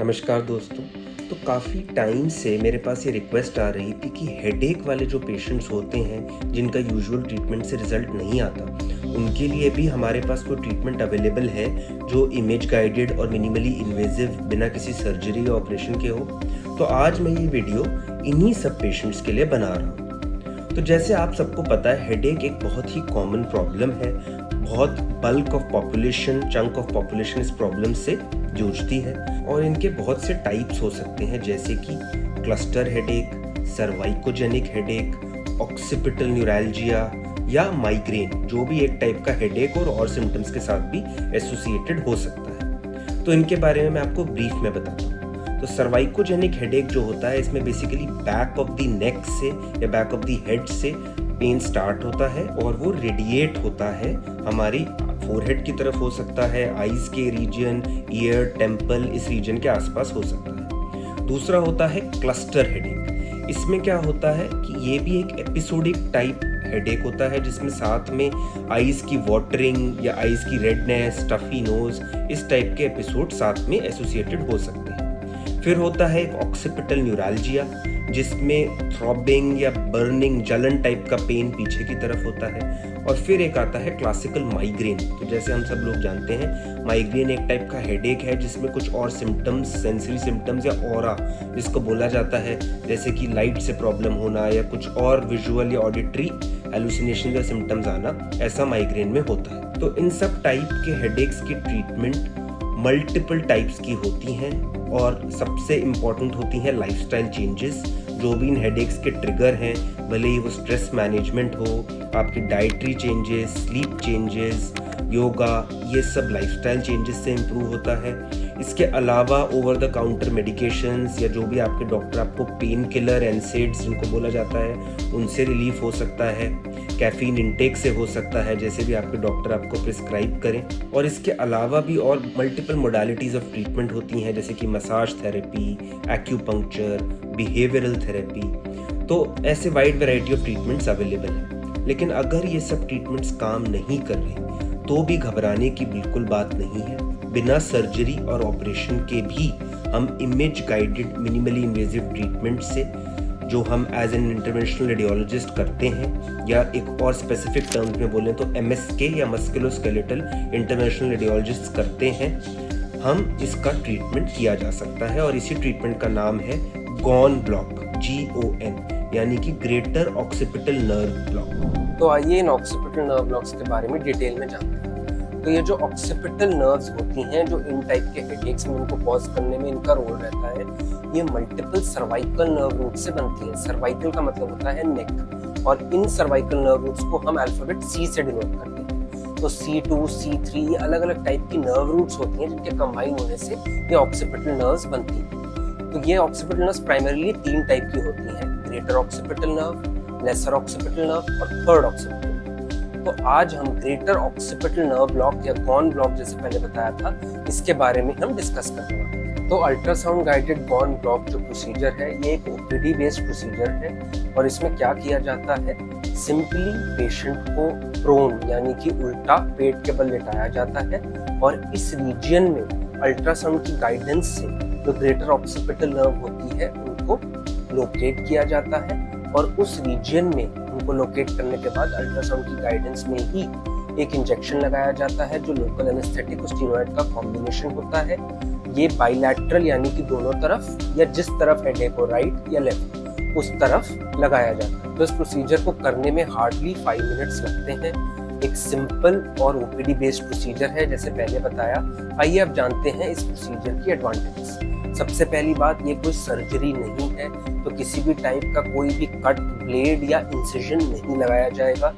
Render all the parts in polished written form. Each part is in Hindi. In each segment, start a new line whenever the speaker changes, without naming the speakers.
नमस्कार दोस्तों। तो काफ़ी टाइम से मेरे पास ये रिक्वेस्ट आ रही थी कि हेडेक वाले जो पेशेंट्स होते हैं जिनका यूजुअल ट्रीटमेंट से रिज़ल्ट नहीं आता, उनके लिए भी हमारे पास कोई ट्रीटमेंट अवेलेबल है जो इमेज गाइडेड और मिनिमली इन्वेजिव बिना किसी सर्जरी या ऑपरेशन के हो। तो आज मैं ये वीडियो इन्हीं सब पेशेंट्स के लिए बना रहा हूँ। तो जैसे आप सबको पता है, हेडेक एक बहुत ही कॉमन प्रॉब्लम है। बहुत bulk of population, chunk of population इस प्रॉब्लम से जूझती है और इनके बहुत से टाइप्स हो सकते हैं, जैसे कि cluster headache, cervicogenic headache, occipital neuralgia या माइग्रेन, जो भी एक टाइप का हेडेक और सिम्टम्स के साथ भी एसोसिएटेड हो सकता है। तो इनके बारे में मैं आपको ब्रीफ में बताता हूँ। तो सर्वाइकोजेनिक हेडेक जो होता है, इसमें basically back of the neck से या बैक ऑफ द हेड से पेन स्टार्ट होता है और वो रेडिएट होता है हमारी फोरहेड की तरफ, हो सकता है आईज के रीजन, ईयर, टेम्पल, इस रीजन के आसपास हो सकता है। दूसरा होता है क्लस्टर हेडेक। इसमें क्या होता है कि ये भी एक एपिसोडिक टाइप हेडेक होता है, जिसमें साथ में आईज की वाटरिंग या आईज की रेडनेस, स्टफी नोज, इस टाइप के एपिसोड साथ में एसोसिएटेड हो सकते हैं। फिर होता है एक ऑक्सीपिटल न्यूरैल्जिया, जिसमें थ्रॉबिंग या बर्निंग, जलन टाइप का पेन पीछे की तरफ होता है। और फिर एक आता है क्लासिकल माइग्रेन। तो जैसे हम सब लोग जानते हैं, माइग्रेन एक टाइप का हेडेक है जिसमें कुछ और सिम्टम्स, सेंसरी सिम्टम्स या ऑरा जिसको बोला जाता है, जैसे कि लाइट से प्रॉब्लम होना या कुछ और विजुअल या ऑडिटरी हेलुसिनेशन या सिम्टम्स आना, ऐसा माइग्रेन में होता है। तो इन सब टाइप के हेडेक्स की ट्रीटमेंट मल्टीपल टाइप्स की होती हैं और सबसे इम्पॉर्टेंट होती हैं लाइफस्टाइल चेंजेस। जो भी इन हेडेक्स के ट्रिगर हैं, भले ही वो स्ट्रेस मैनेजमेंट हो, आपकी dietary changes, sleep changes, yoga, ये सब लाइफस्टाइल चेंजेस से इम्प्रूव होता है। इसके अलावा ओवर द काउंटर मेडिकेशंस या जो भी आपके डॉक्टर आपको पेन किलर, एनसेड्स जिनको बोला जाता है, उनसे रिलीफ हो सकता है। कैफीन इंटेक से हो सकता है, जैसे भी आपके डॉक्टर आपको प्रिस्क्राइब करें। और इसके अलावा भी और मल्टीपल मोडालिटीज़ ऑफ ट्रीटमेंट होती हैं, जैसे कि massage therapy, acupuncture, behavioural therapy. तो ऐसे wide variety of treatments available हैं। लेकिन अगर ये सब ट्रीटमेंट्स काम नहीं कर रहे तो भी घबराने की बिल्कुल बात नहीं है। बिना सर्जरी और ऑपरेशन के भी हम image guided minimally invasive treatment से, जो हम एज एन इंटरवेंशनल रेडियोलॉजिस्ट करते हैं, या एक और स्पेसिफिक टर्म्स में बोलें तो MSK या मस्कुलोस्केलेटल इंटरवेंशनल रेडियोलॉजिस्ट करते हैं, हम इसका ट्रीटमेंट किया जा सकता है। और इसी ट्रीटमेंट का नाम है गॉन ब्लॉक, GON, यानी कि ग्रेटर ऑक्सीपिटल नर्व ब्लॉक।
तो आइए इन ऑक्सीपिटल नर्व ब्लॉक्स के बारे में डिटेल में जानते हैं। तो ये जो ऑक्सीपिटल नर्व्स होती हैं, जो इन टाइप के हेडेक्स में इनको कॉज करने में इनका रोल रहता है, ये मल्टीपल सर्वाइकल नर्व रूट से बनती है। सर्वाइकल का मतलब होता है नेक, और इन सर्वाइकल नर्व रूट्स को हम अल्फाबेट C से डिनोट करते हैं। तो C2, C3 ये अलग अलग टाइप की नर्व रूट्स होती हैं, जिनके कंबाइन होने से ये ऑक्सीपिटल नर्व्स बनती हैं। तो ये ऑक्सीपिटल नर्व्स प्राइमरीली 3 टाइप की होती हैं: greater occipital nerve, lesser occipital nerve और थर्ड ऑक्सीपिटल। तो आज हम ग्रेटर ऑक्सीपिटल नर्व ब्लॉक या गॉन ब्लॉक, जैसे पहले बताया था, इसके बारे में हम डिस्कस करेंगे। तो अल्ट्रासाउंड गाइडेड गॉन ब्लॉक जो प्रोसीजर है, ये एक OPD बेस्ड प्रोसीजर है। और इसमें क्या किया जाता है, सिंपली पेशेंट को प्रोन यानी कि उल्टा पेट के बल लेटाया जाता है और इस रीजन में अल्ट्रासाउंड की गाइडेंस से जो ग्रेटर ऑक्सीपिटल नर्व होती है उनको लोकेट किया जाता है। और उस रीजन में उनको लोकेट करने के बाद अल्ट्रासाउंड की गाइडेंस में ही एक इंजेक्शन लगाया जाता है, जो लोकल एनेस्थेटिक और स्टीरॉयड का कॉम्बिनेशन होता है। ये बाइलैटरल यानी कि दोनों तरफ, या जिस तरफ हेडेक हो, राइट या लेफ्ट, उस तरफ लगाया जाता है। तो इस प्रोसीजर को करने में हार्डली 5 मिनट्स लगते हैं। एक सिंपल और OPD बेस्ड प्रोसीजर है, जैसे पहले बताया। आइए अब जानते हैं इस प्रोसीजर की एडवांटेजेस। सबसे पहली बात, ये कोई सर्जरी नहीं है, तो किसी भी टाइप का कोई भी कट, ब्लेड या इंसिजन नहीं लगाया जाएगा।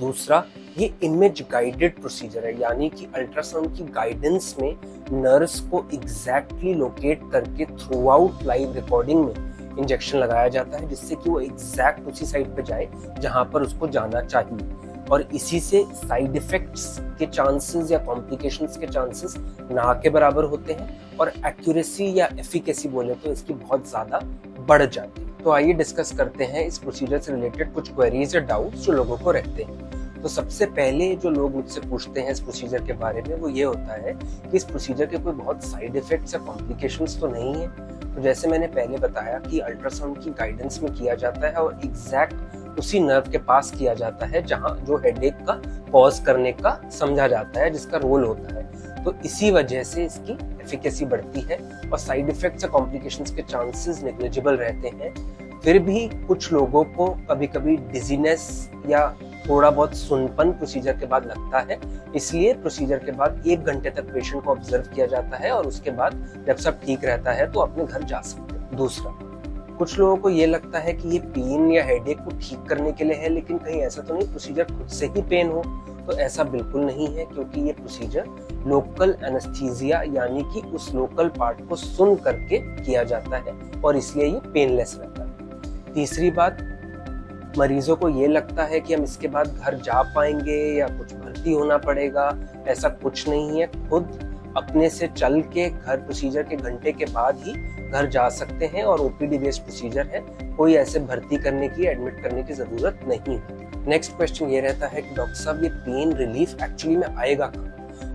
दूसरा, ये इमेज गाइडेड प्रोसीजर है, यानी कि अल्ट्रासाउंड की गाइडेंस में नर्व्स को एग्जैक्टली लोकेट करके थ्रू आउट लाइव रिकॉर्डिंग में इंजेक्शन लगाया जाता है, जिससे कि वो एग्जैक्ट उसी साइड पे जाए जहां पर उसको जाना चाहिए। और इसी से साइड इफेक्ट्स के चांसेस या कॉम्प्लिकेशंस के चांसेस ना के बराबर होते हैं, और एक्यूरेसी या एफिकेसी बोले तो इसकी बहुत ज्यादा बढ़ जाती है। तो आइए डिस्कस करते हैं इस प्रोसीजर से रिलेटेड कुछ क्वेरीज या डाउट्स जो लोगों को रहते हैं। तो सबसे पहले जो लोग मुझसे पूछते हैं इस प्रोसीजर के बारे में वो ये होता है कि इस प्रोसीजर के कोई बहुत साइड इफेक्ट्स या कॉम्प्लिकेशंस तो नहीं है। तो जैसे मैंने पहले बताया कि अल्ट्रासाउंड की गाइडेंस में किया जाता है और एग्जैक्ट उसी नर्व के पास किया जाता है जहां जो हेडेक का पॉज करने का समझा जाता है, जिसका रोल होता है। तो इसी वजह से इसकी एफिकेसी बढ़ती है और साइड इफेक्ट्स या कॉम्प्लिकेशंस के चांसेस नेग्लिजिबल रहते हैं। फिर भी कुछ लोगों को कभी कभी डिजीनेस या थोड़ा बहुत सुनपन प्रोसीजर के बाद लगता है, इसलिए प्रोसीजर के बाद 1 घंटे तक पेशेंट को ऑब्जर्व किया जाता है और उसके बाद जब सब ठीक रहता है तो अपने घर जा सकते हैं। दूसरा, कुछ लोगों को ये लगता है कि ये पेन या हेडेक को ठीक करने के लिए है, लेकिन कहीं ऐसा तो नहीं प्रोसीजर खुद से ही पेन हो। तो ऐसा बिल्कुल नहीं है, क्योंकि ये प्रोसीजर लोकल एनेस्थीसिया यानी कि उस लोकल पार्ट को सुन करके किया जाता है और इसलिए ये पेनलेस रहता है। तीसरी बात, मरीजों को ये लगता है कि हम इसके बाद घर जा पाएंगे या कुछ भर्ती होना पड़ेगा। ऐसा कुछ नहीं है, खुद अपने से चल के घर प्रोसीजर के घंटे के बाद ही घर जा सकते हैं और ओपीडी बेस्ड प्रोसीजर है, कोई ऐसे भर्ती करने की एडमिट करने की जरूरत नहीं है। नेक्स्ट क्वेश्चन ये रहता है कि डॉक्टर साहब ये पेन रिलीफ एक्चुअली में आएगा कब?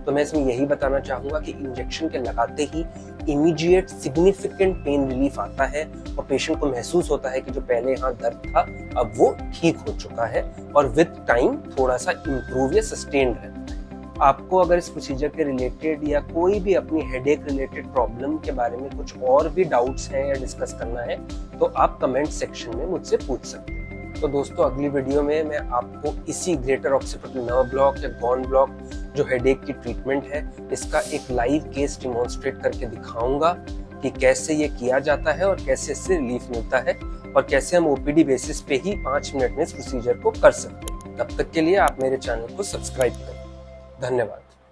तो मैं इसमें यही बताना चाहूंगा कि इंजेक्शन के लगाते ही इमीडिएट सिग्निफिकेंट पेन रिलीफ आता है और पेशेंट को महसूस होता है कि जो पहले यहाँ दर्द था अब वो ठीक हो चुका है और विद टाइम थोड़ा सा इम्प्रूव या सस्टेन्ड रहता है। आपको अगर इस प्रोसीजर के रिलेटेड या कोई भी अपनी हेडेक रिलेटेड प्रॉब्लम के बारे में कुछ और भी डाउट्स हैं या डिस्कस करना है तो आप कमेंट सेक्शन में मुझसे पूछ सकते हैं। तो दोस्तों, अगली वीडियो में मैं आपको इसी ग्रेटर ऑक्सीपिटल नर्व ब्लॉक या गॉन ब्लॉक जो हेडेक की ट्रीटमेंट है इसका एक लाइव केस डिमॉन्स्ट्रेट करके दिखाऊंगा कि कैसे ये किया जाता है और कैसे इससे रिलीफ मिलता है और कैसे हम ओपीडी बेसिस पे ही 5 मिनट में इस प्रोसीजर को कर सकते हैं। तब तक के लिए आप मेरे चैनल को सब्सक्राइब करें। धन्यवाद।